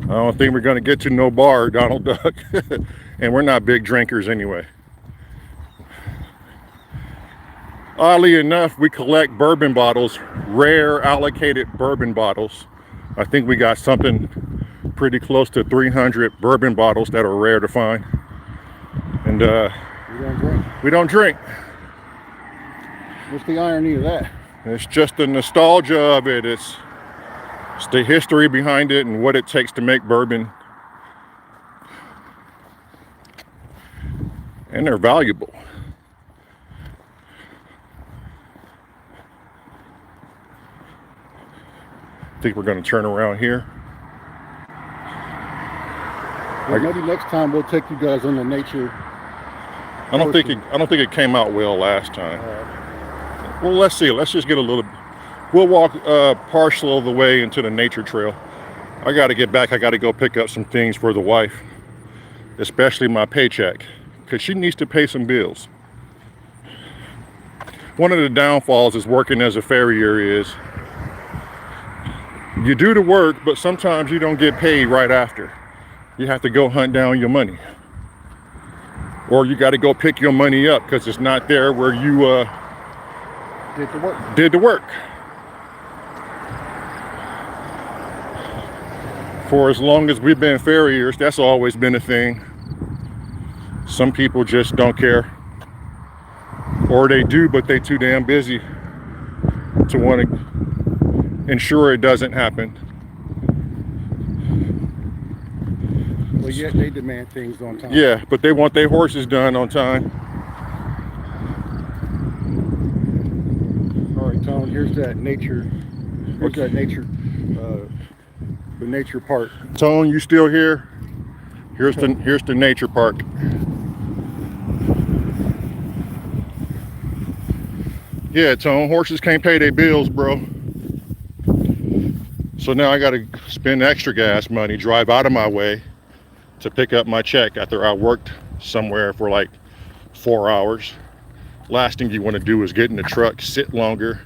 I don't think we're going to get to no bar, Donald Duck. And we're not big drinkers anyway. Oddly enough, we collect bourbon bottles, rare allocated bourbon bottles. I think we got something pretty close to 300 bourbon bottles that are rare to find. And
We don't drink.
we don't drink.
What's the irony of that?
It's just the nostalgia of it. It's the history behind it and what it takes to make bourbon. And they're valuable. I think we're going to turn around here.
Well, maybe next time we'll take you guys on the nature.
I don't think it came out well last time. Well, let's see. Let's just get a little. We'll walk partial of the way into the nature trail. I got to get back. I got to go pick up some things for the wife, especially my paycheck, because she needs to pay some bills. One of the downfalls is working as a farrier is you do the work, but sometimes you don't get paid right after. You have to go hunt down your money. Or you got to go pick your money up because it's not there where you did the work. For as long as we've been farriers, that's always been a thing. Some people just don't care. Or they do, but they too damn busy to want to ensure it doesn't happen.
Well, yet they demand things on time.
Yeah, but they want their horses done on time.
right, Tone. Here's that nature. Here's that nature. The nature park.
Tone, you still here? Here's the nature park. Yeah, Tone, horses can't pay their bills, bro. So now I gotta spend extra gas money, drive out of my way to pick up my check after I worked somewhere for like 4 hours. Last thing you want to do is get in the truck, sit longer,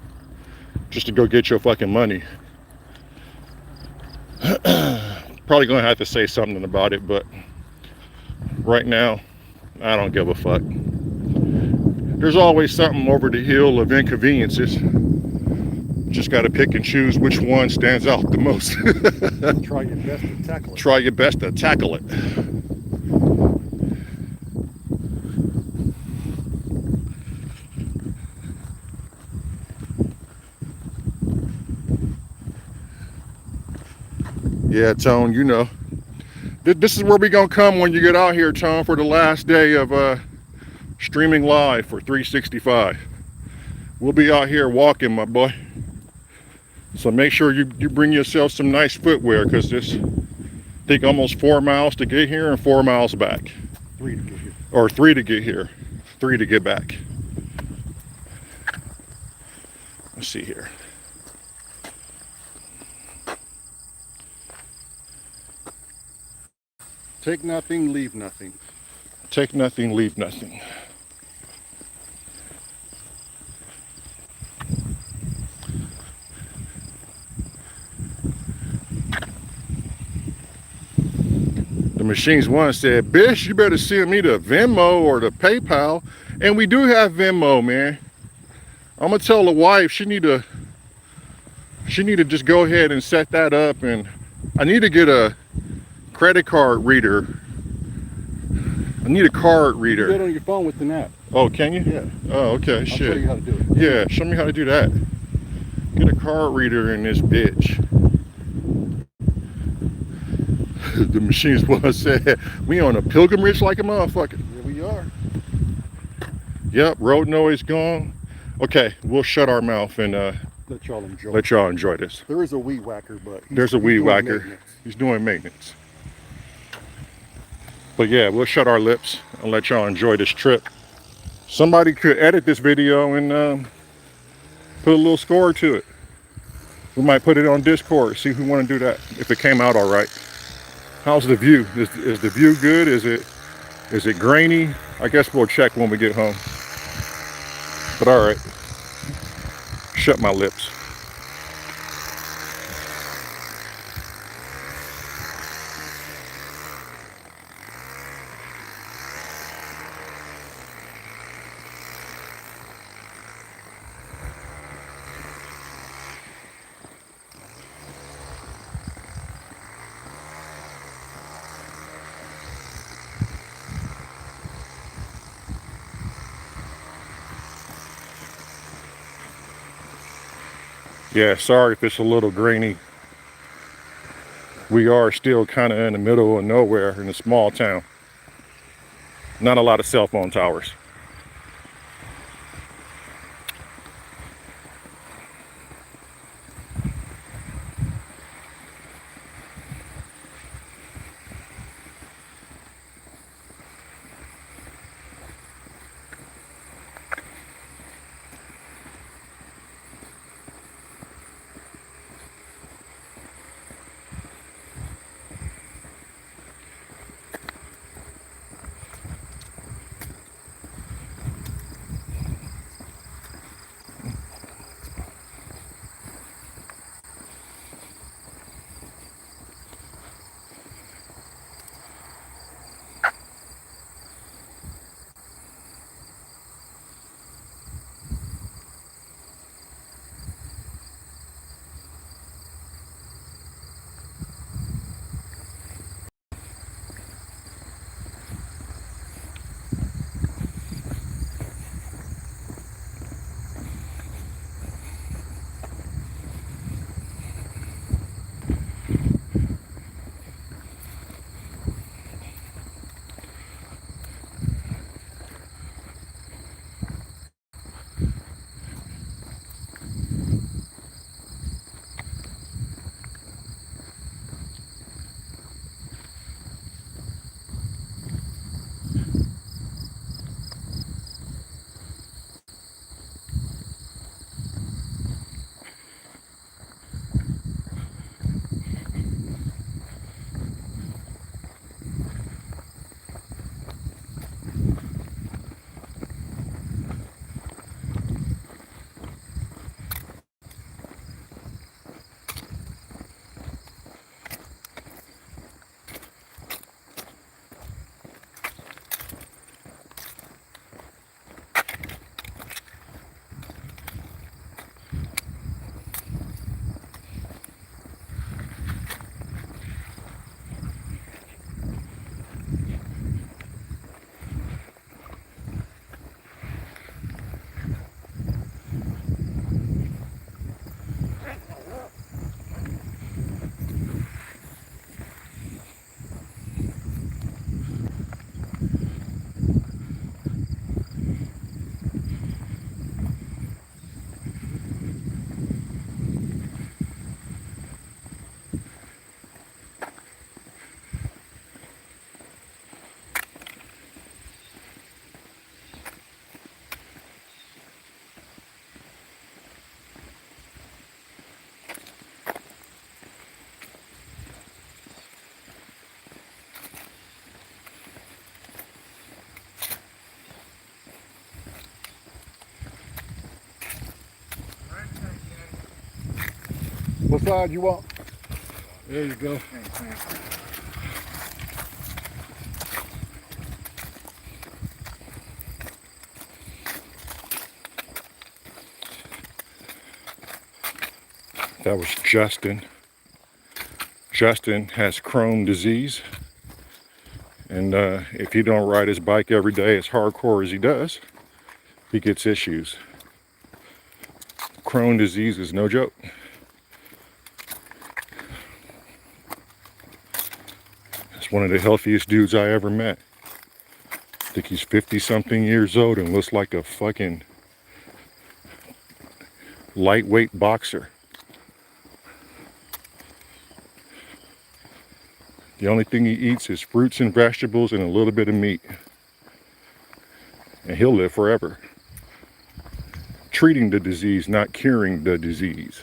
just to go get your fucking money. Probably gonna have to say something about it, but right now, I don't give a fuck. There's always something over the hill of inconveniences. Just gotta pick and choose which one stands out the most.
Try your best to tackle it.
Try your best to tackle it. Yeah, Tone, you know. This is where we gonna come when you get out here, Tone, for the last day of streaming live for 365. We'll be out here walking, my boy. So make sure you bring yourself some nice footwear, because this take almost 4 miles to get here and 4 miles back.
3 to get here.
Or 3 to get here, 3 to get back. Let's see here.
Take nothing, leave nothing.
Take nothing, leave nothing. The Machines One said, "Bish, you better send me the Venmo or the PayPal." And we do have Venmo, man. I'm gonna tell the wife she need to just go ahead and set that up, and I need to get a credit card reader. I need a card
You
reader.
do it on your phone with the app.
Oh, can you?
Yeah.
Oh, okay,
I'll
shit.
show you how to do it.
Yeah, show me how to do that. Get a card reader in this bitch. The Machines One said, "We on a pilgrimage like a motherfucker."
Here we are.
Yep, road noise gone. Okay, we'll shut our mouth and
Let y'all enjoy.
let y'all enjoy this.
There is a weed whacker, but
There's a weed
doing
whacker.
maintenance.
He's doing maintenance. But yeah, we'll shut our lips and let y'all enjoy this trip. Somebody could edit this video and put a little score to it. We might put it on Discord, see who want to do that, if it came out all right. How's the view? Is the view good? Is it grainy? I guess we'll check when we get home. But all right, shut my lips. Yeah, sorry if it's a little grainy. We are still kind of in the middle of nowhere in a small town. Not a lot of cell phone towers.
What side you want? There you go.
That was Justin. Justin has Crohn's disease. And if he don't ride his bike every day as hardcore as he does, he gets issues. Crohn's disease is no joke. He's one of the healthiest dudes I ever met. I think he's 50-something years old and looks like a fucking lightweight boxer. The only thing he eats is fruits and vegetables and a little bit of meat. And he'll live forever. Treating the disease, not curing the disease.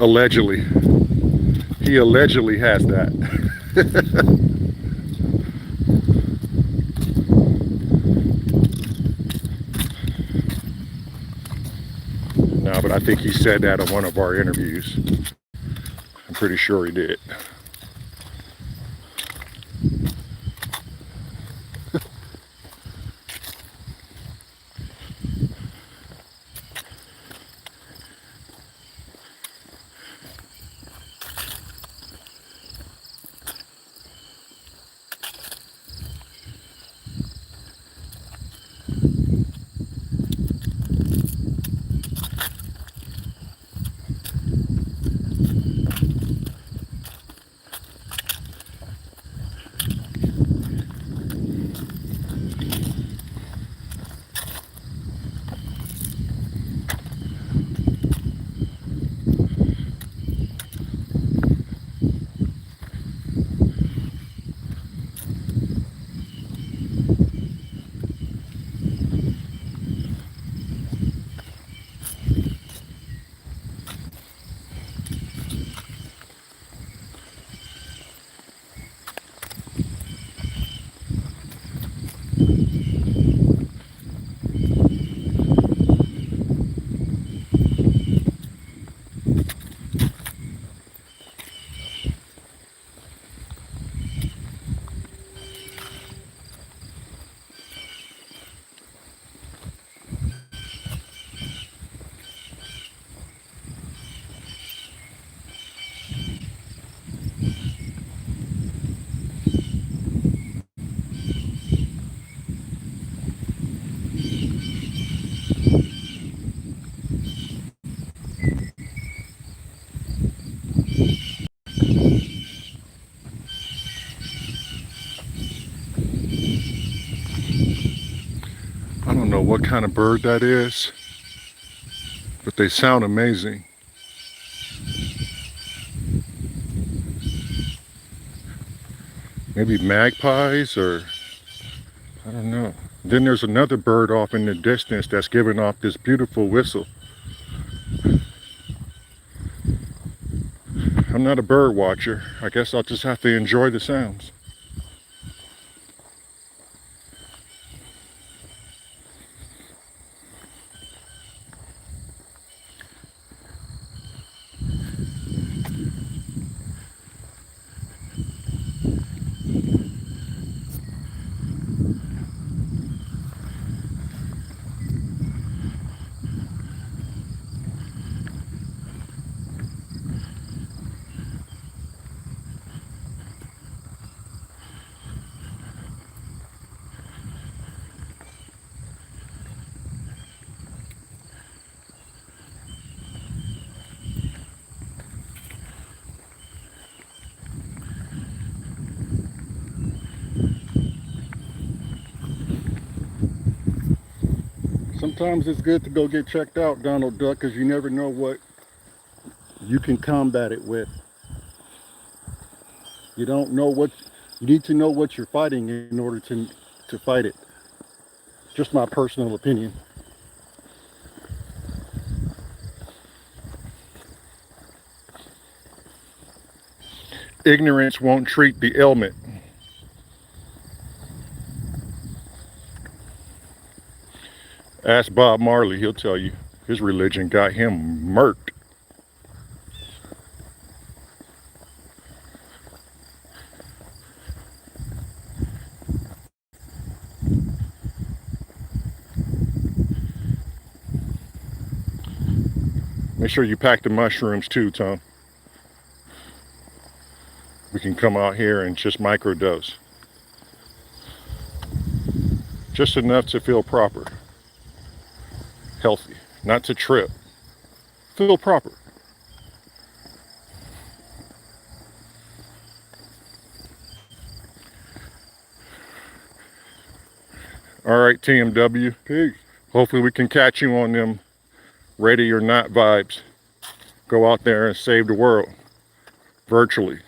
Allegedly. He allegedly has that. No, but I think he said that in one of our interviews. I'm pretty sure he did. I don't know what kind of bird that is, but they sound amazing. Maybe magpies, or I don't know. Then there's another bird off in the distance that's giving off this beautiful whistle. I'm not a bird watcher. I guess I'll just have to enjoy the sounds.
Sometimes it's good to go get checked out, Donald Duck, because you never know what you can combat it with. You don't know what you need to know what you're fighting in order to fight it. Just my personal opinion.
Ignorance won't treat the ailment. Ask Bob Marley, he'll tell you his religion got him murked. Make sure you pack the mushrooms too, Tom. We can come out here and just microdose. Just enough to feel proper. Healthy. Not to trip. Feel proper. All right, TMW.
Peace.
Hopefully we can catch you on them ready or not vibes. Go out there and save the world. Virtually.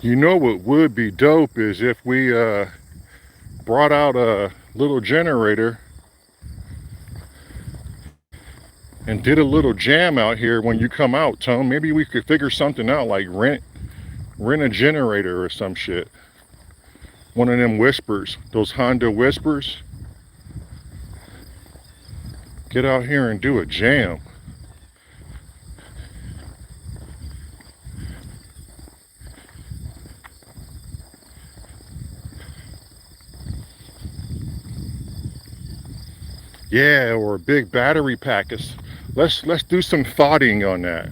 You know what would be dope is if we brought out a little generator and did a little jam out here when you come out, Tom. Maybe we could figure something out, like rent a generator or some shit. One of them whispers, those Honda whispers. Get out here and do a jam. Yeah, or a big battery pack. Let's do some thoughting on that.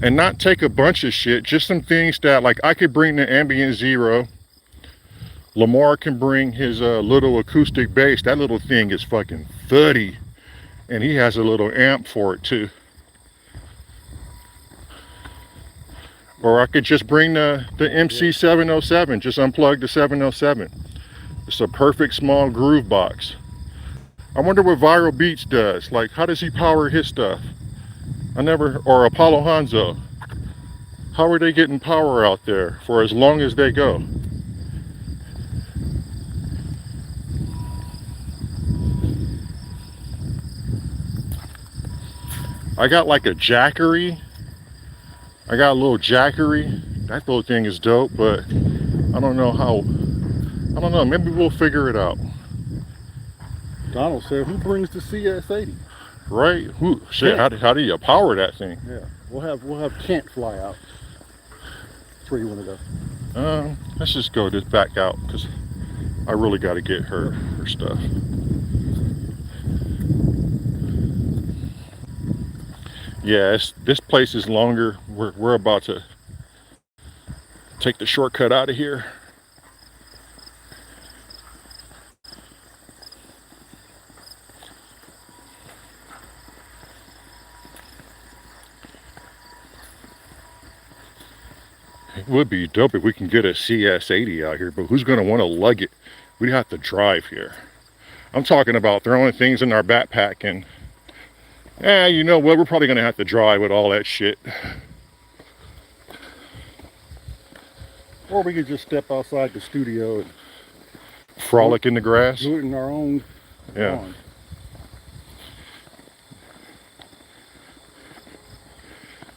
And not take a bunch of shit, just some things that, like, I could bring the ambient zero. Lamar can bring his little acoustic bass. That little thing is fucking thuddy. And he has a little amp for it too. Or I could just bring the MC 707, just unplug the 707. It's a perfect small groove box. I wonder what Viral Beats does. Like, how does he power his stuff? Or Apollo Hanzo. How are they getting power out there for as long as they go? I got like a Jackery. I got a little Jackery. That little thing is dope, but I don't know how. I don't know, maybe we'll figure it out.
Donald said, who brings the CS80?
Right? Shit, how do you power that thing?
Yeah, we'll have Kent fly out. That's where you want to go.
Let's just go this back out, because I really got to get her stuff. Yeah, this place is longer. We're about to take the shortcut out of here. It would be dope if we can get a CS80 out here, but who's going to want to lug it? We'd have to drive here. I'm talking about throwing things in our backpack and, you know what, we're probably going to have to drive with all that shit.
Or we could just step outside the studio and
frolic in the grass.
Do it in our own lawn.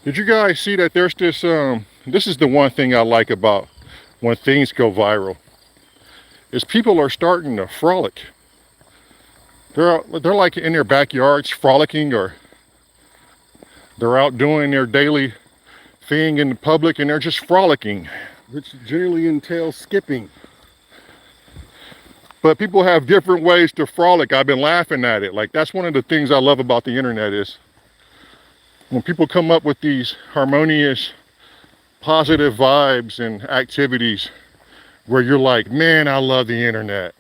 Did you guys see that there's this, this is the one thing I like about when things go viral, is people are starting to frolic. They're like in their backyards frolicking, or they're out doing their daily thing in the public and they're just frolicking.
which generally entails skipping.
But people have different ways to frolic. I've been laughing at it. Like, that's one of the things I love about the internet is when people come up with these harmonious, positive vibes and activities where you're like, man, I love the internet.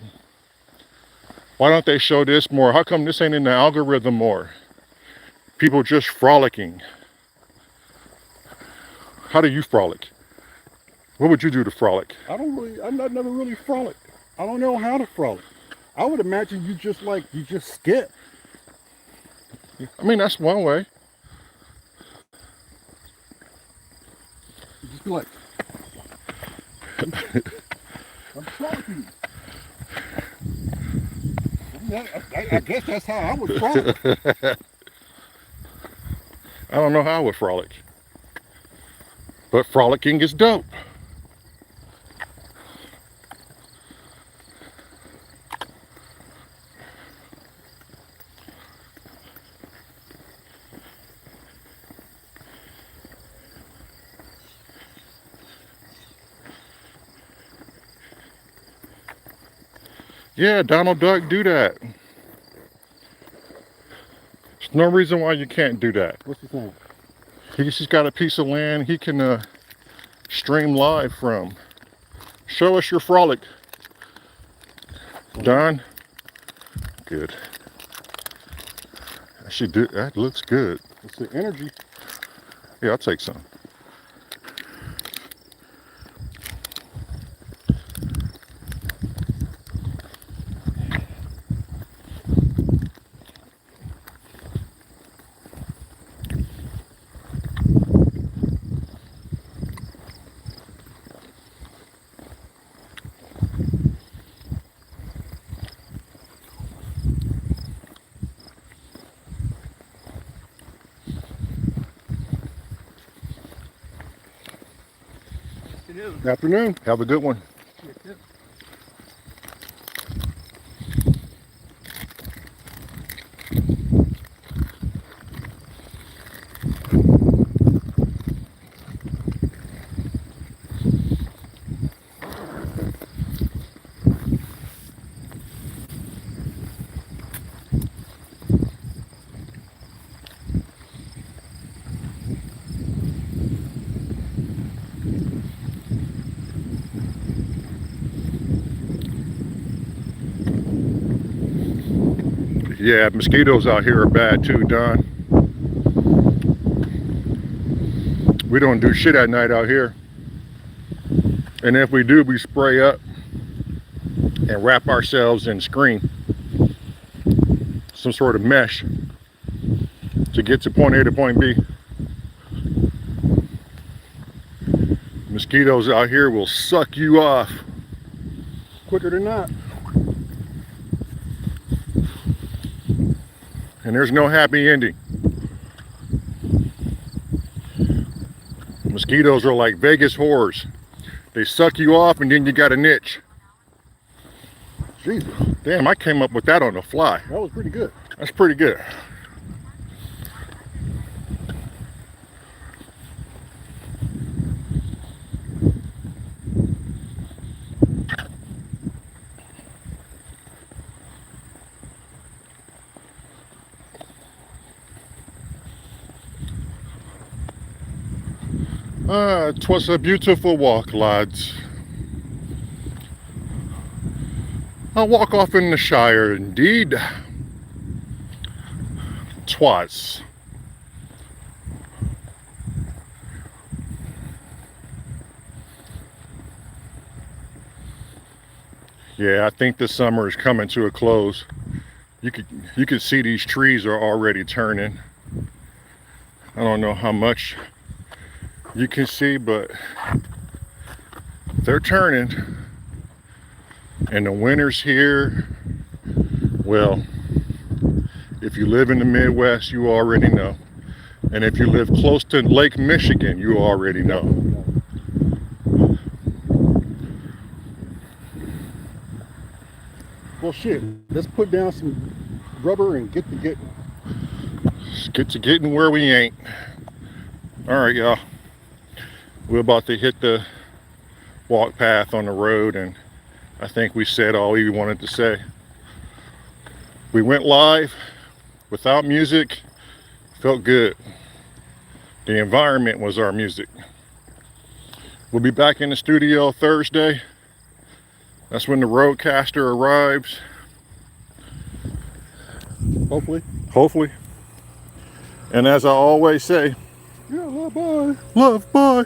Why don't they show this more? How come this ain't in the algorithm more? People just frolicking. How do you frolic? What would you do to frolic?
I'm not never really frolic. I don't know how to frolic. I would imagine you just skip.
I mean, that's one way.
You just be like, I'm frolicking. I guess that's how I would frolic.
I don't know how I would frolic. But frolicking is dope. Yeah, Donald Duck, do that. There's no reason why you can't do that.
What's the thing?
He's got a piece of land he can stream live from. Show us your frolic, Don. Good. That looks good.
It's the energy.
Yeah, I'll take some.
Afternoon.
Have a good one. Yeah, mosquitoes out here are bad too, Don. We don't do shit at night out here. And if we do, we spray up and wrap ourselves in screen. Some sort of mesh to get to point A to point B. Mosquitoes out here will suck you off
Quicker than not.
and there's no happy ending. Mosquitoes are like Vegas whores. They suck you off and then you got a niche.
Jesus,
Damn, I came up with that on the fly.
that was pretty good.
That's pretty good. It was a beautiful walk, lads. A walk off in the Shire, indeed. 'Twas. Yeah, I think the summer is coming to a close. You could see these trees are already turning. I don't know how much you can see, but they're turning. And the winter's here. Well, if you live in the Midwest, you already know. And if you live close to Lake Michigan, you already know.
Well, shit. Let's put down some rubber and get to getting.
Let's get to getting where we ain't. All right, y'all. We're about to hit the walk path on the road, and I think we said all we wanted to say. We went live without music, felt good. The environment was our music. We'll be back in the studio Thursday. That's when the Roadcaster arrives. Hopefully. And as I always say,
Yeah, bye.
love, bye.